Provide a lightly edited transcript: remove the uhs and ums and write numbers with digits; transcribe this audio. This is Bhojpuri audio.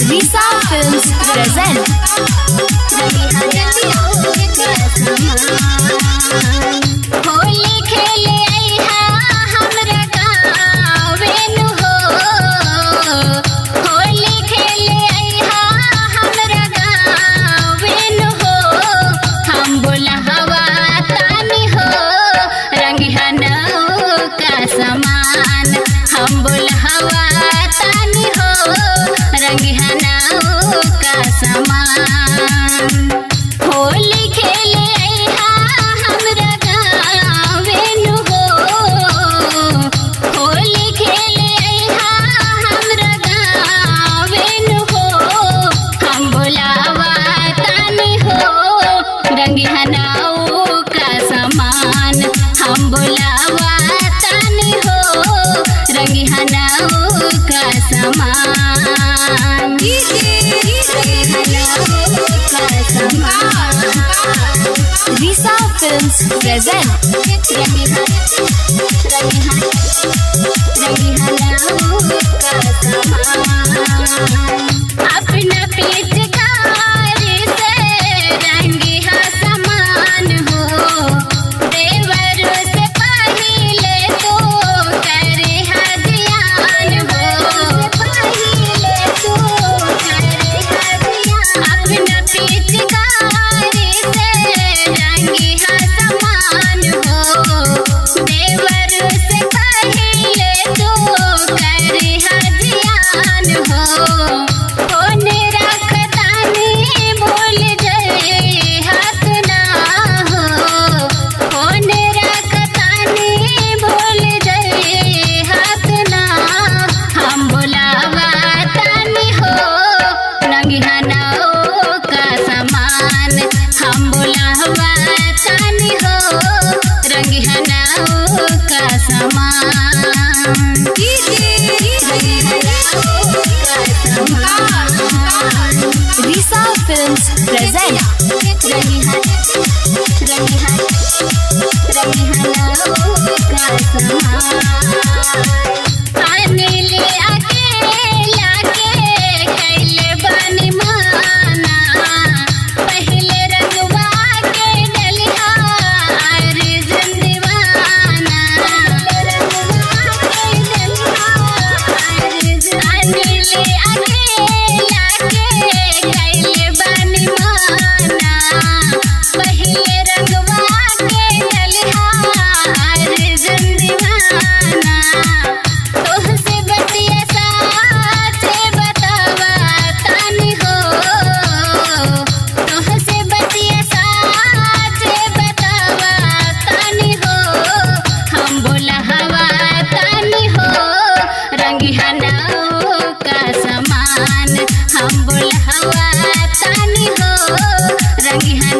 Risa Films present होली खेले आइहा हमरा गाँवेनु हो। होली खेले आइहा हमरा गाँवेनु हो। हम बोलहवा तानी हो रंगिहा नौका समान। हम बोलहवा तानी हो रंगिहा नौका समान। होली खेले आइहा हमरा गाँवेनु हो। होली खेले आइहा हमरा गाँवेनु हो। हम बोलावा तानी हो रंगिहा नौका समान। हम बोलावा तानी हो रंगिहा नौका समान। Risa Films present अपना पिचकारी से रंगिहा समान हो। देवर से पहिले तो करिहा ध्यान हो। पहिले तो करिहा ध्यान। अपना पिचकारी से रंगिहा समान हो। देवर से पहिले तो करिहा ध्यान हो। होने रखतानी भूल जाए हाथ ना हो। होने रखतानी भूल जाए हाथ ना। हम बोलावा तानी हो रंगिहा नौका समान। हम बोलावा तानी हो रंगिहा नौका समान। Risa Films present अनिल अकेला के कैले बानी माना। पहले रंगवा के डलिहा अर्जुन दीवाना। अनिल अकेला के कैले बानी माना। पहले रंगवा के डलिहा अर्जुन दीवाना। तोहसे बतिया साचे बतावा तानी हो। तोहसे बतिया साचे बतावा तानी हो। हम बोलहवा तानी हो रंगिहा नौका समान। हम बोलहवा तानी हो रंगिहा